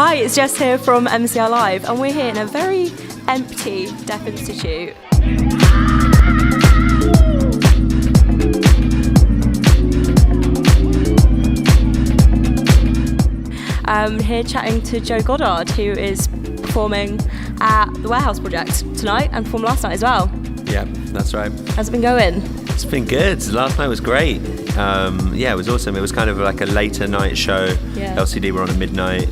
Hi, it's Jess here from MCR Live, and we're here in a very empty Deaf Institute. I'm here chatting to Goddard, who is performing at the Warehouse Project tonight and performed last night as well. Yeah, that's right. How's it been going? It's been good. Last night was great. It was awesome. It was kind of like a later night show. Yeah. LCD were on at midnight,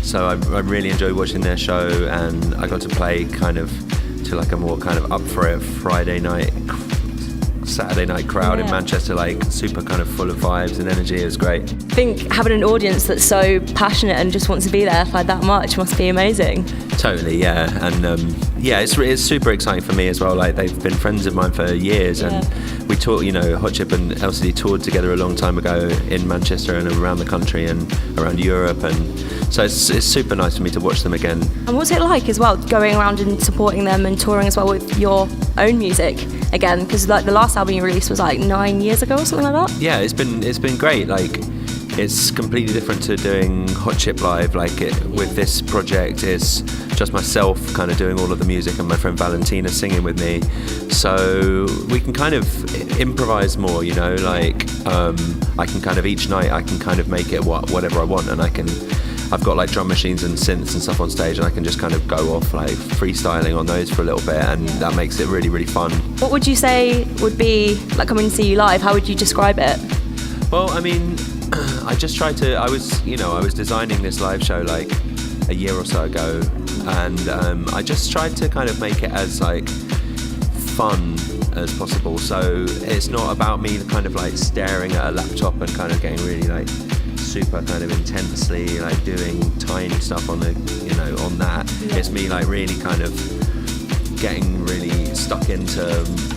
so I really enjoyed watching their show, and I got to play kind of to like a more kind of up for it Friday night, Saturday night crowd in Manchester, like super kind of full of vibes and energy. It was great. I think having an audience that's so passionate and just wants to be there for that much must be amazing. Totally, yeah. And it's super exciting for me as well. Like, they've been friends of mine for years, and we taught, Hot Chip and LCD toured together a long time ago in Manchester and around the country and around Europe, and so it's super nice for me to watch them again. And what's it like as well, going around and supporting them and touring as well with your own music again? Because like the last album you released was like 9 years ago or something like that. Yeah, it's been great. Like, it's completely different to doing Hot Chip live. With this project, it's just myself kind of doing all of the music and my friend Valentina singing with me. So we can kind of improvise more, I can kind of each night I can kind of make it whatever I want, and I've got like drum machines and synths and stuff on stage, and I can just kind of go off like freestyling on those for a little bit, and that makes it really, really fun. What would you say would be like coming to see you live? How would you describe it? Well, I mean, I just tried to, I was designing this live show like a year or so ago, and I just tried to kind of make it as like fun as possible. So it's not about me kind of like staring at a laptop and kind of getting really like super kind of intensely like doing tiny stuff on the, on that. It's me like really kind of getting really stuck into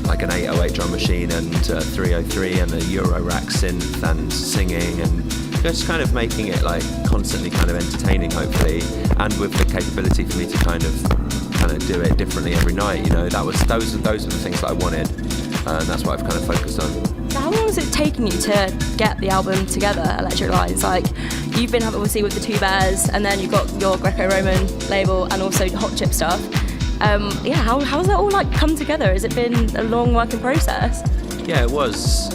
like an 808 drum machine and a 303 and a Euro rack synth and singing, and just kind of making it like constantly kind of entertaining, hopefully, and with the capability for me to kind of do it differently every night. Those are the things that I wanted, and that's what I've kind of focused on. So how long has it taken you to get the album together, Electric Lines? Like, you've been obviously with the Two Bears, and then you've got your Greco Roman label and also Hot Chip stuff. How has that all like come together? Has it been a long working process? Yeah, it was.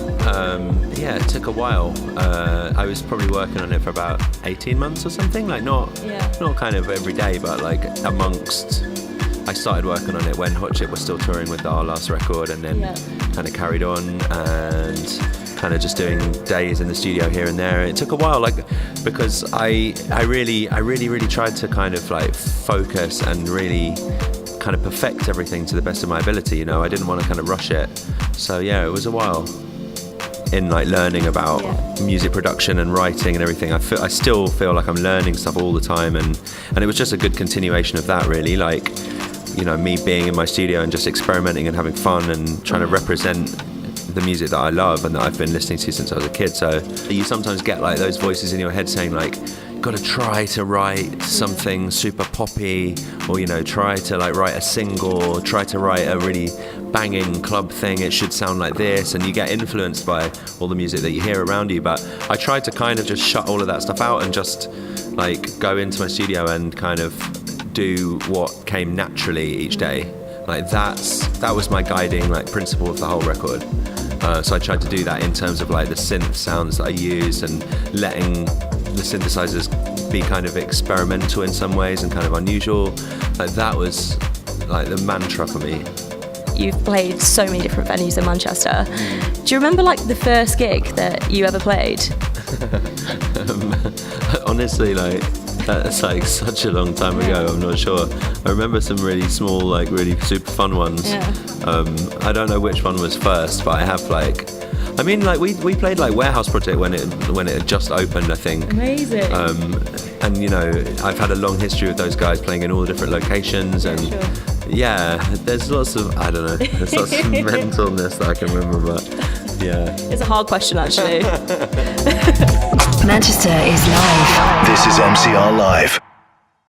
It took a while. I was probably working on it for about 18 months or something. Like not kind of every day, but like I started working on it when Hot Chip was still touring with our last record, and then kind of carried on and kind of just doing days in the studio here and there. It took a while, because I really tried to kind of like focus and really kind of perfect everything to the best of my ability. I didn't want to kind of rush it. So yeah, it was a while in like learning about music production and writing and everything. I still feel like I'm learning stuff all the time, and it was just a good continuation of that, really. Like, me being in my studio and just experimenting and having fun and trying to represent the music that I love and that I've been listening to since I was a kid. So you sometimes get like those voices in your head saying like, got to try to write something super poppy, or try to like write a single, or try to write a really banging club thing. It should sound like this, and you get influenced by all the music that you hear around you. But I tried to kind of just shut all of that stuff out and just like go into my studio and kind of do what came naturally each day. Like that was my guiding like principle of the whole record. So I tried to do that in terms of like the synth sounds that I use, and letting the synthesizers be kind of experimental in some ways and kind of unusual. Like, that was like the mantra for me. You've played so many different venues in Manchester. Do you remember like the first gig that you ever played? Honestly, like, that's like such a long time ago. I'm not sure. I remember some really small, like really super fun ones. I don't know which one was first, but I have like, I mean, like we played like Warehouse Project when it had just opened, I think. Amazing. And I've had a long history with those guys, playing in all the different locations, and there's lots of, I don't know, there's lots of mentalness that I can remember, but yeah. It's a hard question, actually. Manchester is live. This is MCR Live.